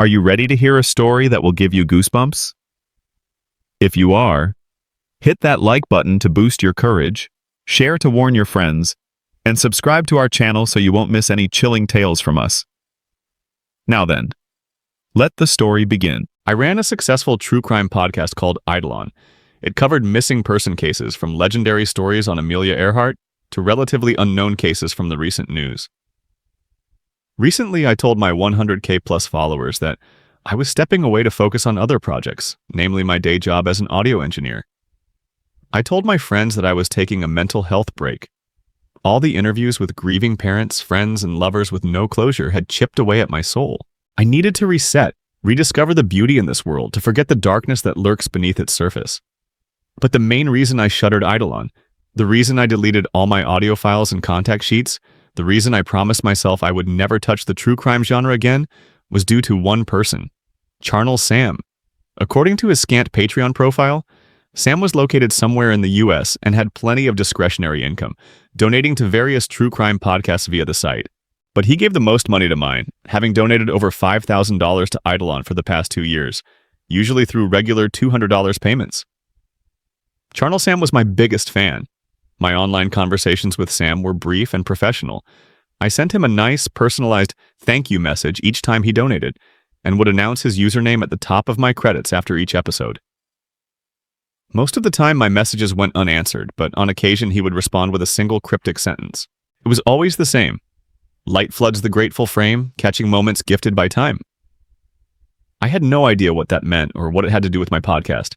Are you ready to hear a story that will give you goosebumps? If you are, hit that like button to boost your courage, share to warn your friends, and subscribe to our channel so you won't miss any chilling tales from us. Now then, let the story begin. I ran a successful true crime podcast called Eidolon. It covered missing person cases from legendary stories on Amelia Earhart to relatively unknown cases from the recent news. Recently, I told my 100K plus followers that I was stepping away to focus on other projects, namely my day job as an audio engineer. I told my friends that I was taking a mental health break. All the interviews with grieving parents, friends, and lovers with no closure had chipped away at my soul. I needed to reset, rediscover the beauty in this world, to forget the darkness that lurks beneath its surface. But the main reason I shuttered Eidolon, the reason I deleted all my audio files and contact sheets, the reason I promised myself I would never touch the true crime genre again, was due to one person, CharnelSam. According to his scant Patreon profile, Sam was located somewhere in the US and had plenty of discretionary income, donating to various true crime podcasts via the site. But he gave the most money to mine, having donated over $5,000 to Eidolon for the past 2 years, usually through regular $200 payments. CharnelSam was my biggest fan. My online conversations with Sam were brief and professional. I sent him a nice, personalized thank you message each time he donated, and would announce his username at the top of my credits after each episode. Most of the time my messages went unanswered, but on occasion he would respond with a single cryptic sentence. It was always the same. Light floods the grateful frame, catching moments gifted by time. I had no idea what that meant or what it had to do with my podcast.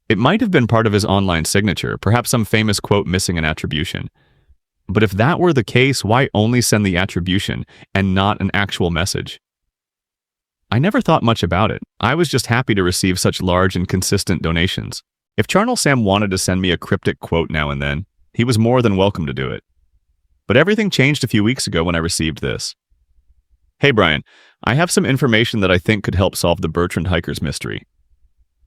It might have been part of his online signature, perhaps some famous quote missing an attribution. But if that were the case, why only send the attribution and not an actual message? I never thought much about it. I was just happy to receive such large and consistent donations. If CharnelSam wanted to send me a cryptic quote now and then, he was more than welcome to do it. But everything changed a few weeks ago when I received this. Hey Brian, I have some information that I think could help solve the Bertrand Hikers mystery.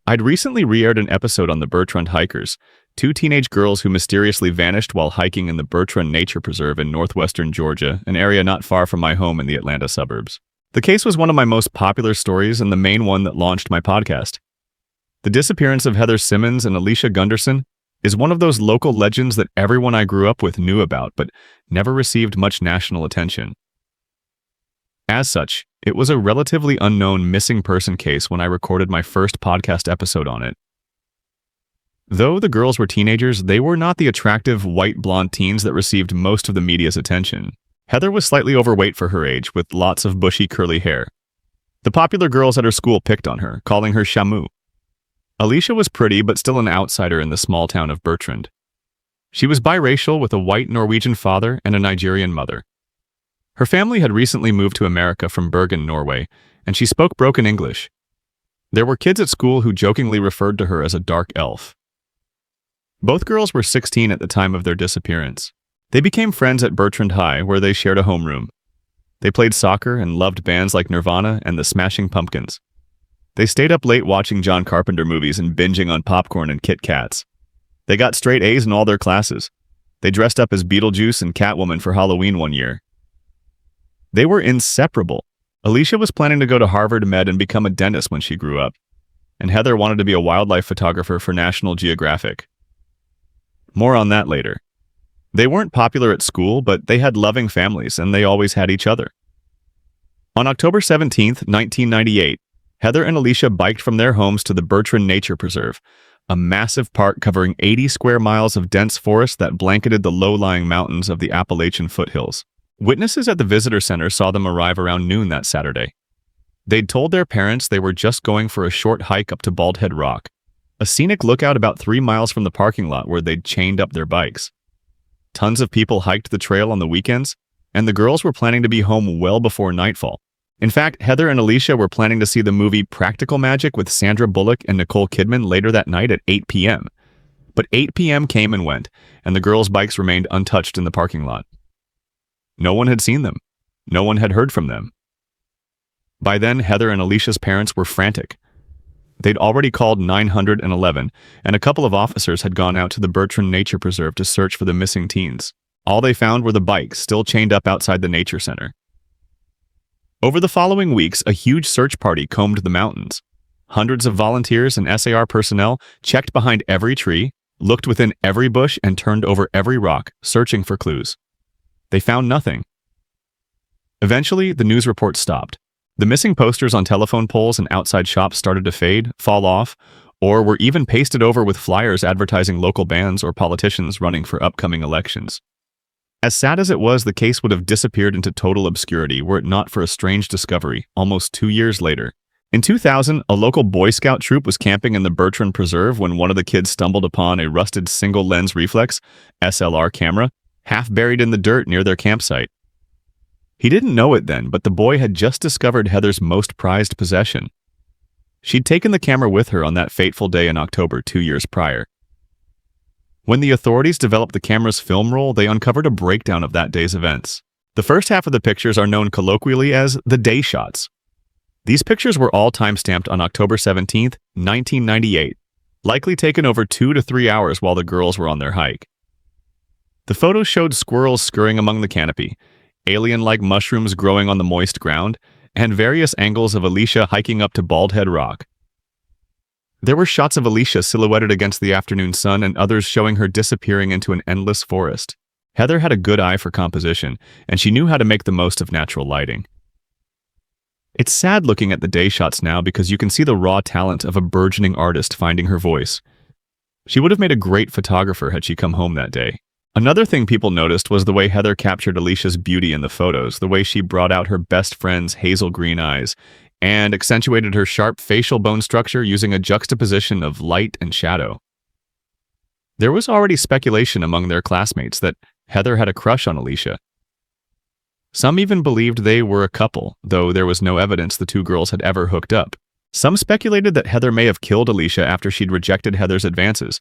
I'd recently re-aired an episode on the Bertrand Hikers, 2 teenage girls who mysteriously vanished while hiking in the Bertrand Nature Preserve in northwestern Georgia, an area not far from my home in the Atlanta suburbs. The case was one of my most popular stories and the main one that launched my podcast. The disappearance of Heather Simmons and Alicia Gunderson is one of those local legends that everyone I grew up with knew about, but never received much national attention. As such, it was a relatively unknown missing person case when I recorded my first podcast episode on it. Though the girls were teenagers, they were not the attractive white blonde teens that received most of the media's attention. Heather was slightly overweight for her age, with lots of bushy curly hair. The popular girls at her school picked on her, calling her Shamu. Alicia was pretty, but still an outsider in the small town of Bertrand. She was biracial with a white Norwegian father and a Nigerian mother. Her family had recently moved to America from Bergen, Norway, and she spoke broken English. There were kids at school who jokingly referred to her as a dark elf. Both girls were 16 at the time of their disappearance. They became friends at Bertrand High, where they shared a homeroom. They played soccer and loved bands like Nirvana and the Smashing Pumpkins. They stayed up late watching John Carpenter movies and binging on popcorn and Kit Kats. They got straight A's in all their classes. They dressed up as Beetlejuice and Catwoman for Halloween one year. They were inseparable. Alicia was planning to go to Harvard Med and become a dentist when she grew up, and Heather wanted to be a wildlife photographer for National Geographic. More on that later. They weren't popular at school, but they had loving families, and they always had each other. On October 17, 1998, Heather and Alicia biked from their homes to the Bertrand Nature Preserve, a massive park covering 80 square miles of dense forest that blanketed the low-lying mountains of the Appalachian foothills. Witnesses at the visitor center saw them arrive around noon that Saturday. They'd told their parents they were just going for a short hike up to Bald Head Rock, a scenic lookout about 3 miles from the parking lot where they'd chained up their bikes. Tons of people hiked the trail on the weekends, and the girls were planning to be home well before nightfall. In fact, Heather and Alicia were planning to see the movie Practical Magic with Sandra Bullock and Nicole Kidman later that night at 8 p.m. But 8 p.m. came and went, and the girls' bikes remained untouched in the parking lot. No one had seen them. No one had heard from them. By then, Heather and Alicia's parents were frantic. They'd already called 911, and a couple of officers had gone out to the Bertrand Nature Preserve to search for the missing teens. All they found were the bikes still chained up outside the nature center. Over the following weeks, a huge search party combed the mountains. Hundreds of volunteers and SAR personnel checked behind every tree, looked within every bush, and turned over every rock, searching for clues. They found nothing. Eventually, the news report stopped. The missing posters on telephone poles and outside shops started to fade, fall off, or were even pasted over with flyers advertising local bands or politicians running for upcoming elections. As sad as it was, the case would have disappeared into total obscurity were it not for a strange discovery almost 2 years later. In 2000, a local Boy Scout troop was camping in the Bertrand Preserve when one of the kids stumbled upon a rusted single-lens reflex (SLR) camera, half buried in the dirt near their campsite. He didn't know it then, but the boy had just discovered Heather's most prized possession. She'd taken the camera with her on that fateful day in October 2 years prior. When the authorities developed the camera's film roll, they uncovered a breakdown of that day's events. The first half of the pictures are known colloquially as the day shots. These pictures were all time-stamped on October 17, 1998, likely taken over 2 to 3 hours while the girls were on their hike. The photos showed squirrels scurrying among the canopy, alien-like mushrooms growing on the moist ground, and various angles of Alicia hiking up to Bald Head Rock. There were shots of Alicia silhouetted against the afternoon sun and others showing her disappearing into an endless forest. Heather had a good eye for composition, and she knew how to make the most of natural lighting. It's sad looking at the day shots now because you can see the raw talent of a burgeoning artist finding her voice. She would have made a great photographer had she come home that day. Another thing people noticed was the way Heather captured Alicia's beauty in the photos, the way she brought out her best friend's hazel green eyes, and accentuated her sharp facial bone structure using a juxtaposition of light and shadow. There was already speculation among their classmates that Heather had a crush on Alicia. Some even believed they were a couple, though there was no evidence the two girls had ever hooked up. Some speculated that Heather may have killed Alicia after she'd rejected Heather's advances,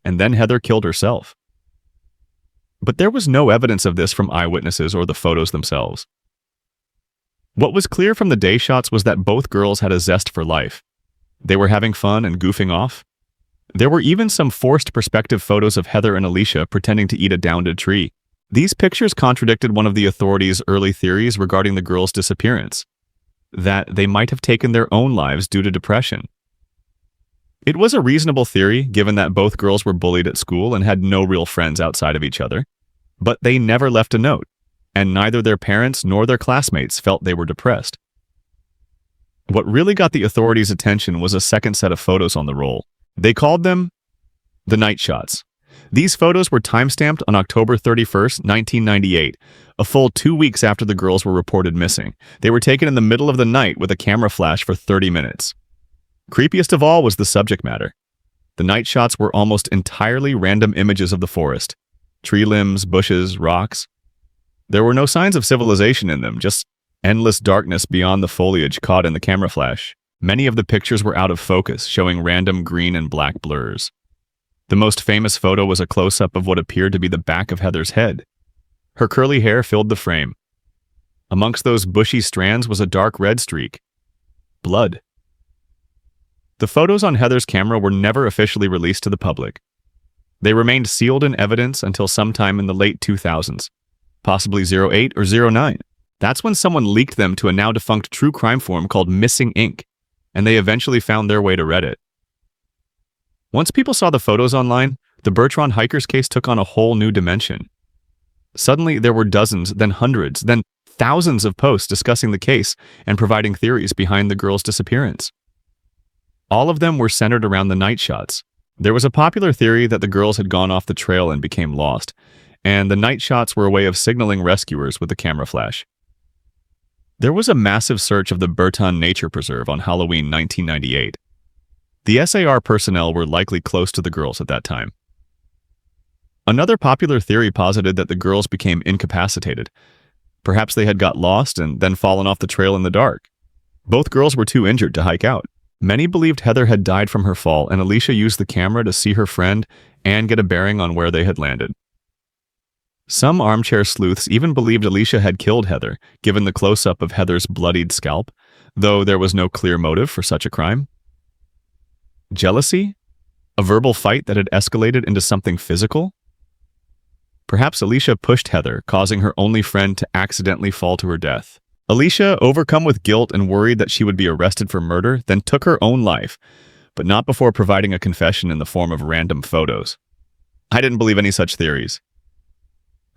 and then Heather killed herself. But there was no evidence of this from eyewitnesses or the photos themselves. What was clear from the day shots was that both girls had a zest for life. They were having fun and goofing off. There were even some forced perspective photos of Heather and Alicia pretending to eat a downed tree. These pictures contradicted one of the authorities' early theories regarding the girls' disappearance, that they might have taken their own lives due to depression. It was a reasonable theory, given that both girls were bullied at school and had no real friends outside of each other, but they never left a note, and neither their parents nor their classmates felt they were depressed. What really got the authorities' attention was a second set of photos on the roll. They called them the night shots. These photos were time-stamped on October 31st, 1998, a full 2 weeks after the girls were reported missing. They were taken in the middle of the night with a camera flash for 30 minutes. Creepiest of all was the subject matter. The night shots were almost entirely random images of the forest. Tree limbs, bushes, rocks. There were no signs of civilization in them, just endless darkness beyond the foliage caught in the camera flash. Many of the pictures were out of focus, showing random green and black blurs. The most famous photo was a close-up of what appeared to be the back of Heather's head. Her curly hair filled the frame. Amongst those bushy strands was a dark red streak. Blood. The photos on Heather's camera were never officially released to the public. They remained sealed in evidence until sometime in the late 2000s, possibly 08 or 09. That's when someone leaked them to a now-defunct true crime forum called Missing Inc., and they eventually found their way to Reddit. Once people saw the photos online, the Bertrand hikers case took on a whole new dimension. Suddenly, there were dozens, then hundreds, then thousands of posts discussing the case and providing theories behind the girls' disappearance. All of them were centered around the night shots. There was a popular theory that the girls had gone off the trail and became lost, and the night shots were a way of signaling rescuers with the camera flash. There was a massive search of the Bertrand Nature Preserve on Halloween 1998. The SAR personnel were likely close to the girls at that time. Another popular theory posited that the girls became incapacitated. Perhaps they had got lost and then fallen off the trail in the dark. Both girls were too injured to hike out. Many believed Heather had died from her fall, and Alicia used the camera to see her friend and get a bearing on where they had landed. Some armchair sleuths even believed Alicia had killed Heather, given the close-up of Heather's bloodied scalp, though there was no clear motive for such a crime. Jealousy? A verbal fight that had escalated into something physical? Perhaps Alicia pushed Heather, causing her only friend to accidentally fall to her death. Alicia, overcome with guilt and worried that she would be arrested for murder, then took her own life, but not before providing a confession in the form of random photos. I didn't believe any such theories.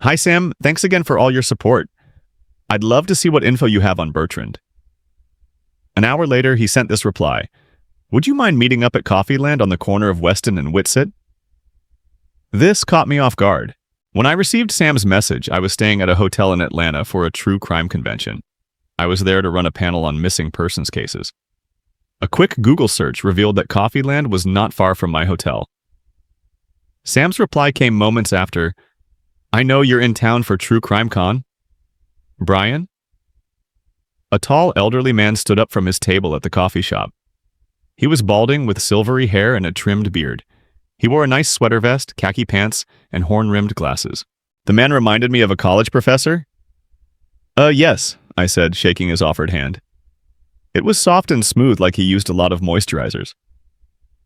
Hi, Sam. Thanks again for all your support. I'd love to see what info you have on Bertrand. An hour later, he sent this reply. Would you mind meeting up at Coffeeland on the corner of Weston and Whitsett? This caught me off guard. When I received Sam's message, I was staying at a hotel in Atlanta for a true crime convention. I was there to run a panel on missing persons cases. A quick Google search revealed that Coffeeland was not far from my hotel. Sam's reply came moments after, I know you're in town for True Crime Con. Brian? A tall, elderly man stood up from his table at the coffee shop. He was balding with silvery hair and a trimmed beard. He wore a nice sweater vest, khaki pants, and horn-rimmed glasses. The man reminded me of a college professor. Yes, I said, shaking his offered hand. It was soft and smooth like he used a lot of moisturizers.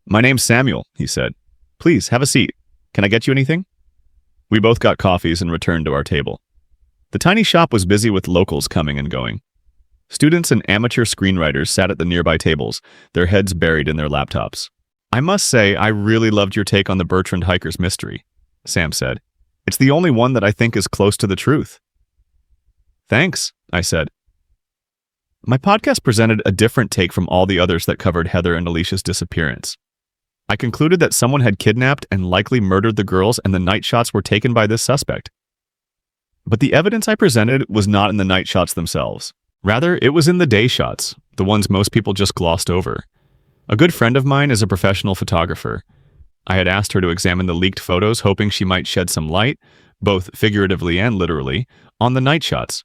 My name's Samuel, he said. Please, have a seat. Can I get you anything? We both got coffees and returned to our table. The tiny shop was busy with locals coming and going. Students and amateur screenwriters sat at the nearby tables, their heads buried in their laptops. I must say, I really loved your take on the Bertrand hiker's mystery, Sam said. It's the only one that I think is close to the truth. Thanks, I said. My podcast presented a different take from all the others that covered Heather and Alicia's disappearance. I concluded that someone had kidnapped and likely murdered the girls and the night shots were taken by this suspect. But the evidence I presented was not in the night shots themselves. Rather, it was in the day shots, the ones most people just glossed over. A good friend of mine is a professional photographer. I had asked her to examine the leaked photos, hoping she might shed some light, both figuratively and literally, on the night shots.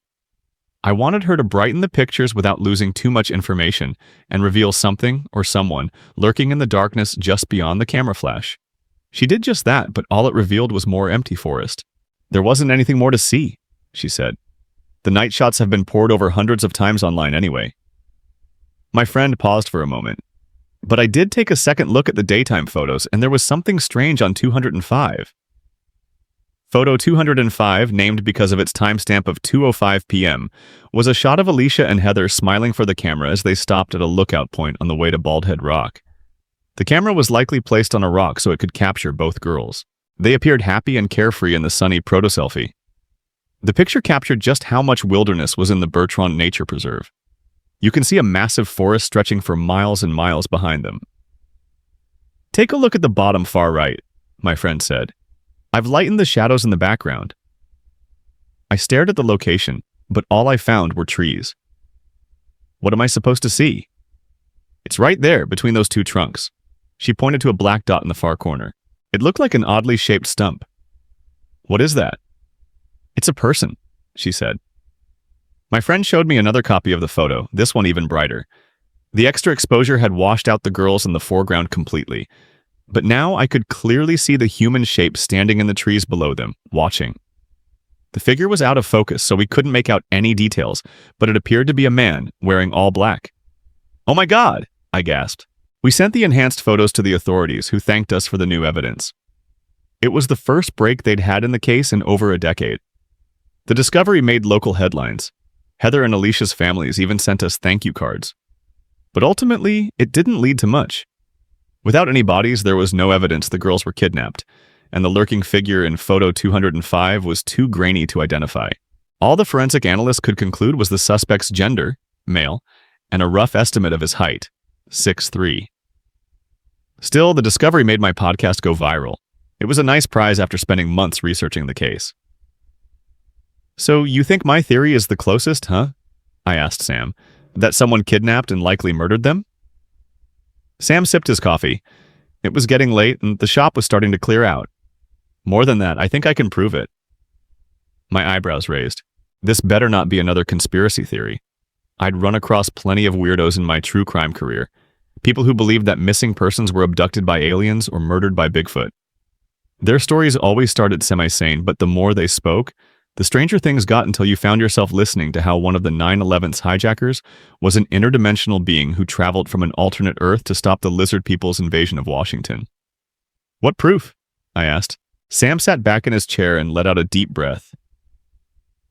I wanted her to brighten the pictures without losing too much information and reveal something or someone lurking in the darkness just beyond the camera flash. She did just that, but all it revealed was more empty forest. There wasn't anything more to see, she said. The night shots have been poured over hundreds of times online anyway. My friend paused for a moment. But I did take a second look at the daytime photos, and there was something strange on 205. Photo 205, named because of its timestamp of 2:05 p.m., was a shot of Alicia and Heather smiling for the camera as they stopped at a lookout point on the way to Baldhead Rock. The camera was likely placed on a rock so it could capture both girls. They appeared happy and carefree in the sunny proto-selfie. The picture captured just how much wilderness was in the Bertrand Nature Preserve. You can see a massive forest stretching for miles and miles behind them. Take a look at the bottom far right, my friend said. I've lightened the shadows in the background. I stared at the location, but all I found were trees. What am I supposed to see? It's right there, between those two trunks. She pointed to a black dot in the far corner. It looked like an oddly shaped stump. What is that? It's a person, she said. My friend showed me another copy of the photo, this one even brighter. The extra exposure had washed out the girls in the foreground completely, but now I could clearly see the human shape standing in the trees below them, watching. The figure was out of focus, so we couldn't make out any details, but it appeared to be a man, wearing all black. Oh my God, I gasped. We sent the enhanced photos to the authorities, who thanked us for the new evidence. It was the first break they'd had in the case in over a decade. The discovery made local headlines. Heather and Alicia's families even sent us thank you cards. But ultimately, it didn't lead to much. Without any bodies, there was no evidence the girls were kidnapped, and the lurking figure in photo 205 was too grainy to identify. All the forensic analysts could conclude was the suspect's gender, male, and a rough estimate of his height, 6'3". Still, the discovery made my podcast go viral. It was a nice prize after spending months researching the case. So you think my theory is the closest, huh? I asked Sam. That someone kidnapped and likely murdered them? Sam sipped his coffee. It was getting late and the shop was starting to clear out. More than that, I think I can prove it. My eyebrows raised. This better not be another conspiracy theory. I'd run across plenty of weirdos in my true crime career. People who believed that missing persons were abducted by aliens or murdered by Bigfoot. Their stories always started semi-sane, but the more they spoke, the stranger things got until you found yourself listening to how one of the 9/11's hijackers was an interdimensional being who traveled from an alternate Earth to stop the lizard people's invasion of Washington. What proof? I asked. Sam sat back in his chair and let out a deep breath.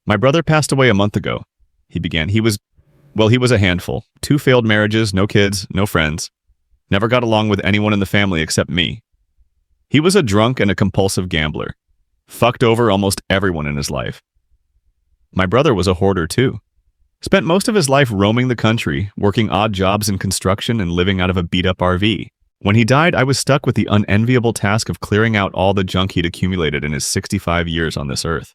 My brother passed away a month ago. he began. He was a handful. 2 failed marriages, no kids, no friends. Never got along with anyone in the family except me. He was a drunk and a compulsive gambler. Fucked over almost everyone in his life. My brother was a hoarder too. Spent most of his life roaming the country, working odd jobs in construction and living out of a beat-up RV. When he died, I was stuck with the unenviable task of clearing out all the junk he'd accumulated in his 65 years on this earth.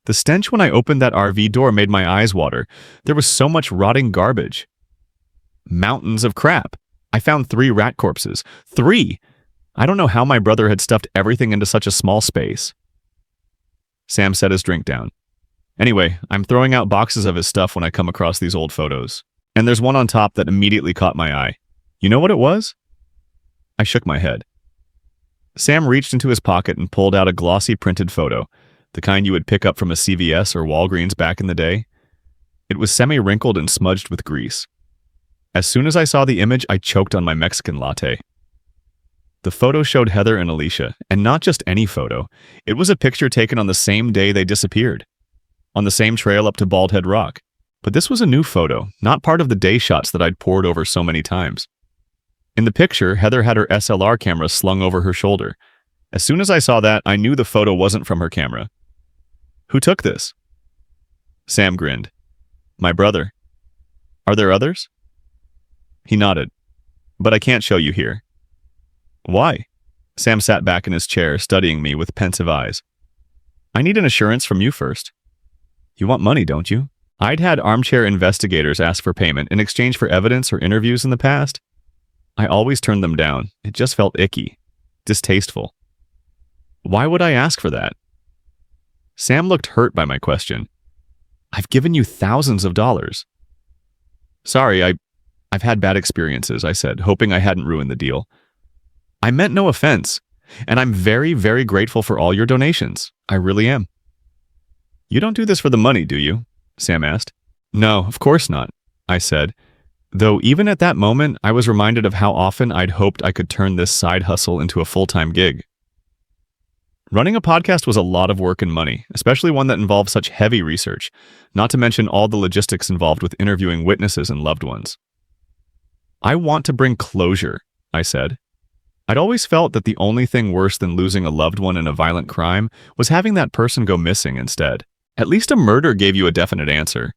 The stench when I opened that RV door made my eyes water. There was so much rotting garbage. Mountains of crap. I found 3 rat corpses. 3! I don't know how my brother had stuffed everything into such a small space. Sam set his drink down. Anyway, I'm throwing out boxes of his stuff when I come across these old photos. And there's one on top that immediately caught my eye. You know what it was? I shook my head. Sam reached into his pocket and pulled out a glossy printed photo, the kind you would pick up from a CVS or Walgreens back in the day. It was semi-wrinkled and smudged with grease. As soon as I saw the image, I choked on my Mexican latte. The photo showed Heather and Alicia, and not just any photo. It was a picture taken on the same day they disappeared, on the same trail up to Bald Head Rock. But this was a new photo, not part of the day shots that I'd pored over so many times. In the picture, Heather had her SLR camera slung over her shoulder. As soon as I saw that, I knew the photo wasn't from her camera. Who took this? Sam grinned. My brother. Are there others? He nodded. But I can't show you here. Why? Sam sat back in his chair, studying me with pensive eyes. I need an assurance from you first. You want money, don't you? I'd had armchair investigators ask for payment in exchange for evidence or interviews in the past. I always turned them down. It just felt icky, distasteful. Why would I ask for that? Sam looked hurt by my question. I've given you thousands of dollars. Sorry, I've had bad experiences, I said, hoping I hadn't ruined the deal. I meant no offense, and I'm very, very grateful for all your donations. I really am. You don't do this for the money, do you? Sam asked. No, of course not, I said, though even at that moment, I was reminded of how often I'd hoped I could turn this side hustle into a full-time gig. Running a podcast was a lot of work and money, especially one that involved such heavy research, not to mention all the logistics involved with interviewing witnesses and loved ones. I want to bring closure, I said. I'd always felt that the only thing worse than losing a loved one in a violent crime was having that person go missing instead. At least a murder gave you a definite answer.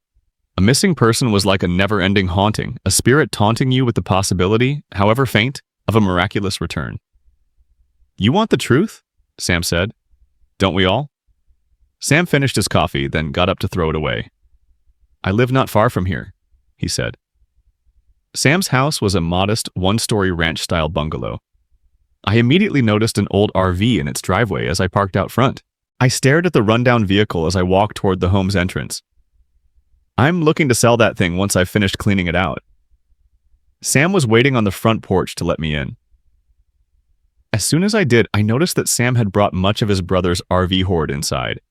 A missing person was like a never-ending haunting, a spirit taunting you with the possibility, however faint, of a miraculous return. You want the truth? Sam said. Don't we all? Sam finished his coffee, then got up to throw it away. I live not far from here, he said. Sam's house was a modest, one-story ranch-style bungalow. I immediately noticed an old RV in its driveway as I parked out front. I stared at the rundown vehicle as I walked toward the home's entrance. I'm looking to sell that thing once I've finished cleaning it out. Sam was waiting on the front porch to let me in. As soon as I did, I noticed that Sam had brought much of his brother's RV hoard inside.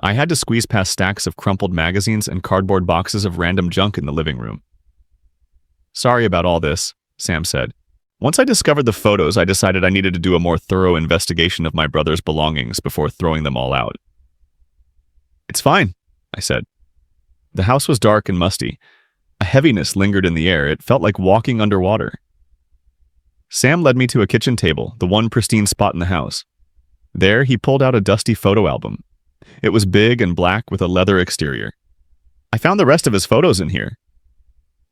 I had to squeeze past stacks of crumpled magazines and cardboard boxes of random junk in the living room. Sorry about all this, Sam said. Once I discovered the photos, I decided I needed to do a more thorough investigation of my brother's belongings before throwing them all out. It's fine, I said. The house was dark and musty. A heaviness lingered in the air. It felt like walking underwater. Sam led me to a kitchen table, the one pristine spot in the house. There, he pulled out a dusty photo album. It was big and black with a leather exterior. I found the rest of his photos in here.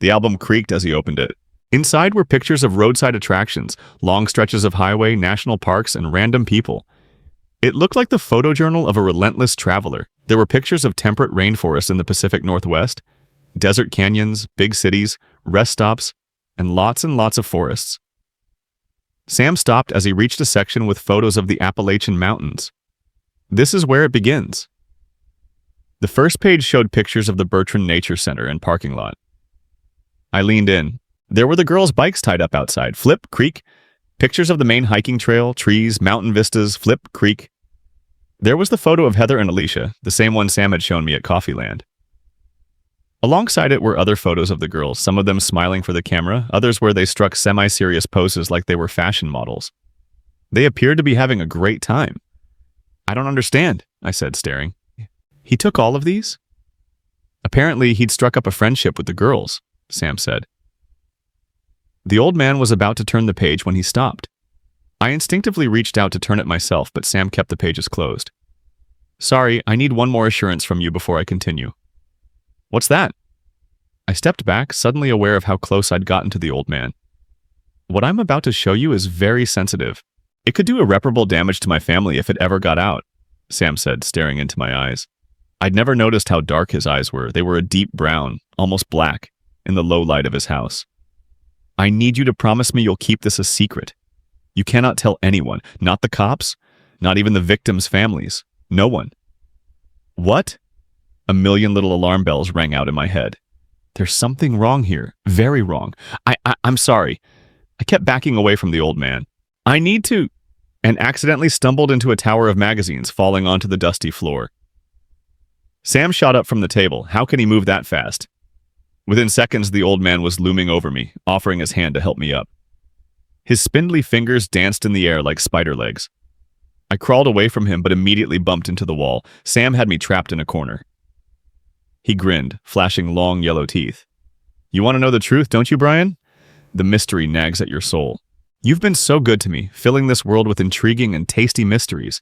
The album creaked as he opened it. Inside were pictures of roadside attractions, long stretches of highway, national parks, and random people. It looked like the photojournal of a relentless traveler. There were pictures of temperate rainforests in the Pacific Northwest, desert canyons, big cities, rest stops, and lots of forests. Sam stopped as he reached a section with photos of the Appalachian Mountains. This is where it begins. The first page showed pictures of the Bertrand Nature Center and parking lot. I leaned in. There were the girls' bikes tied up outside. Flip, creek. Pictures of the main hiking trail, trees, mountain vistas, flip, creek. There was the photo of Heather and Alicia, the same one Sam had shown me at Coffeeland. Alongside it were other photos of the girls, some of them smiling for the camera, others where they struck semi-serious poses like they were fashion models. They appeared to be having a great time. I don't understand, I said, staring. He took all of these? Apparently, he'd struck up a friendship with the girls, Sam said. The old man was about to turn the page when he stopped. I instinctively reached out to turn it myself, but Sam kept the pages closed. Sorry, I need one more assurance from you before I continue. What's that? I stepped back, suddenly aware of how close I'd gotten to the old man. What I'm about to show you is very sensitive. It could do irreparable damage to my family if it ever got out, Sam said, staring into my eyes. I'd never noticed how dark his eyes were. They were a deep brown, almost black, in the low light of his house. I need you to promise me you'll keep this a secret. You cannot tell anyone, not the cops, not even the victims' families. No one. What? A million little alarm bells rang out in my head. There's something wrong here. Very wrong. I'm sorry. I kept backing away from the old man. I need to... and accidentally stumbled into a tower of magazines, falling onto the dusty floor. Sam shot up from the table. How can he move that fast? Within seconds, the old man was looming over me, offering his hand to help me up. His spindly fingers danced in the air like spider legs. I crawled away from him, but immediately bumped into the wall. Sam had me trapped in a corner. He grinned, flashing long yellow teeth. You want to know the truth, don't you, Brian? The mystery nags at your soul. You've been so good to me, filling this world with intriguing and tasty mysteries.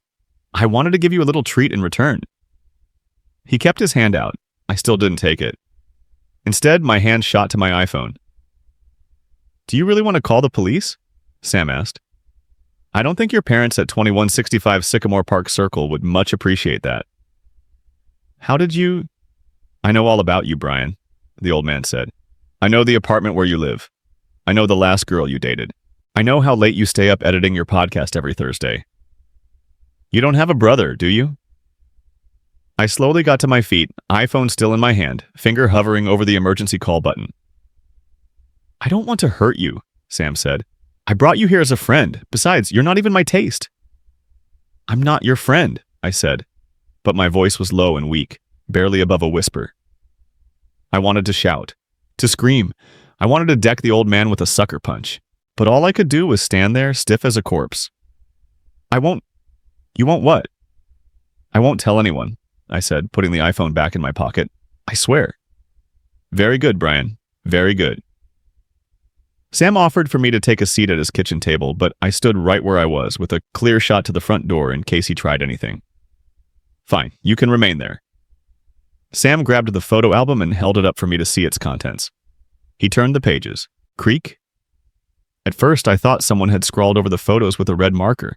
I wanted to give you a little treat in return. He kept his hand out. I still didn't take it. Instead, my hand shot to my iPhone. Do you really want to call the police? Sam asked. I don't think your parents at 2165 Sycamore Park Circle would much appreciate that. How did you... I know all about you, Brian, the old man said. I know the apartment where you live. I know the last girl you dated. I know how late you stay up editing your podcast every Thursday. You don't have a brother, do you? I slowly got to my feet, iPhone still in my hand, finger hovering over the emergency call button. I don't want to hurt you, Sam said. I brought you here as a friend. Besides, you're not even my taste. I'm not your friend, I said, but my voice was low and weak, barely above a whisper. I wanted to shout, to scream. I wanted to deck the old man with a sucker punch, but all I could do was stand there, stiff as a corpse. I won't... You won't what? I won't tell anyone, I said, putting the iPhone back in my pocket. I swear. Very good, Brian. Very good. Sam offered for me to take a seat at his kitchen table, but I stood right where I was, with a clear shot to the front door in case he tried anything. Fine, you can remain there. Sam grabbed the photo album and held it up for me to see its contents. He turned the pages. Creak? At first, I thought someone had scrawled over the photos with a red marker,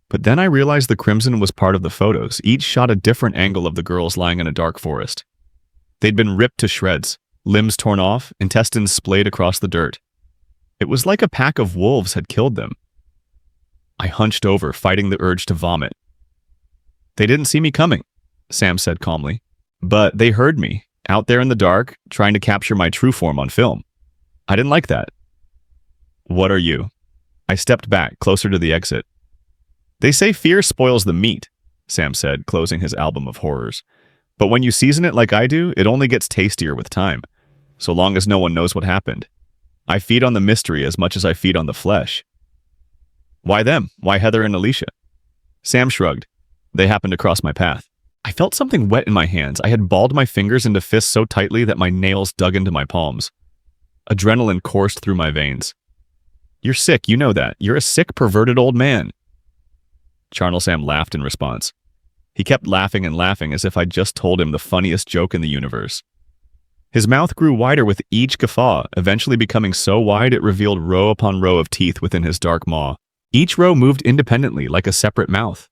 but then I realized the crimson was part of the photos. Each shot a different angle of the girls lying in a dark forest. They'd been ripped to shreds, limbs torn off, intestines splayed across the dirt. It was like a pack of wolves had killed them. I hunched over, fighting the urge to vomit. They didn't see me coming, Sam said calmly. But they heard me, out there in the dark, trying to capture my true form on film. I didn't like that. What are you? I stepped back, closer to the exit. They say fear spoils the meat, Sam said, closing his album of horrors. But when you season it like I do, it only gets tastier with time, so long as no one knows what happened. I feed on the mystery as much as I feed on the flesh. Why them? Why Heather and Alicia? Sam shrugged. They happened to cross my path. I felt something wet in my hands. I had balled my fingers into fists so tightly that my nails dug into my palms. Adrenaline coursed through my veins. You're sick, you know that. You're a sick, perverted old man. CharnelSam laughed in response. He kept laughing and laughing as if I'd just told him the funniest joke in the universe. His mouth grew wider with each guffaw, eventually becoming so wide it revealed row upon row of teeth within his dark maw. Each row moved independently, like a separate mouth.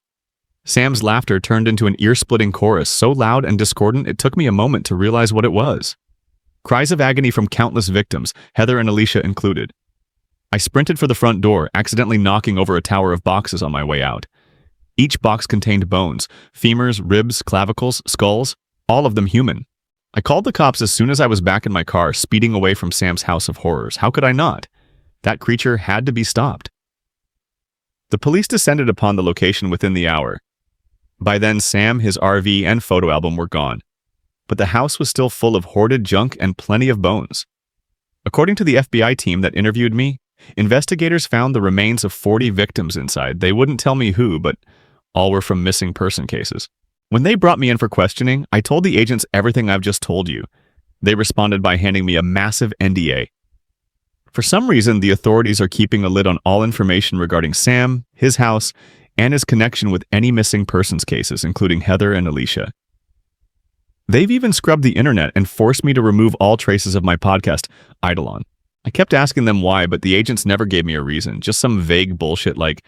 Sam's laughter turned into an ear-splitting chorus so loud and discordant it took me a moment to realize what it was. Cries of agony from countless victims, Heather and Alicia included. I sprinted for the front door, accidentally knocking over a tower of boxes on my way out. Each box contained bones, femurs, ribs, clavicles, skulls, all of them human. I called the cops as soon as I was back in my car, speeding away from Sam's house of horrors. How could I not? That creature had to be stopped. The police descended upon the location within the hour. By then, Sam, his RV, and photo album were gone. But the house was still full of hoarded junk and plenty of bones. According to the FBI team that interviewed me, investigators found the remains of 40 victims inside. They wouldn't tell me who, but all were from missing person cases. When they brought me in for questioning, I told the agents everything I've just told you. They responded by handing me a massive NDA. For some reason, the authorities are keeping a lid on all information regarding Sam, his house, and his connection with any missing persons cases, including Heather and Alicia. They've even scrubbed the internet and forced me to remove all traces of my podcast, Eidolon. I kept asking them why, but the agents never gave me a reason, just some vague bullshit like,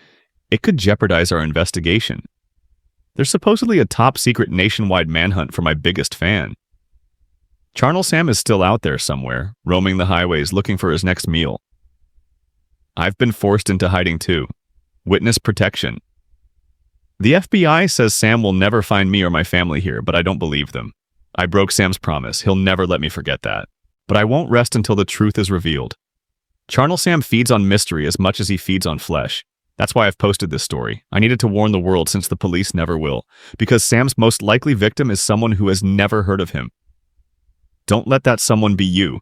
it could jeopardize our investigation. There's supposedly a top-secret nationwide manhunt for my biggest fan. CharnelSam is still out there somewhere, roaming the highways looking for his next meal. I've been forced into hiding too. Witness protection. The FBI says Sam will never find me or my family here, but I don't believe them. I broke Sam's promise. He'll never let me forget that. But I won't rest until the truth is revealed. CharnelSam feeds on mystery as much as he feeds on flesh. That's why I've posted this story. I needed to warn the world since the police never will, because Sam's most likely victim is someone who has never heard of him. Don't let that someone be you.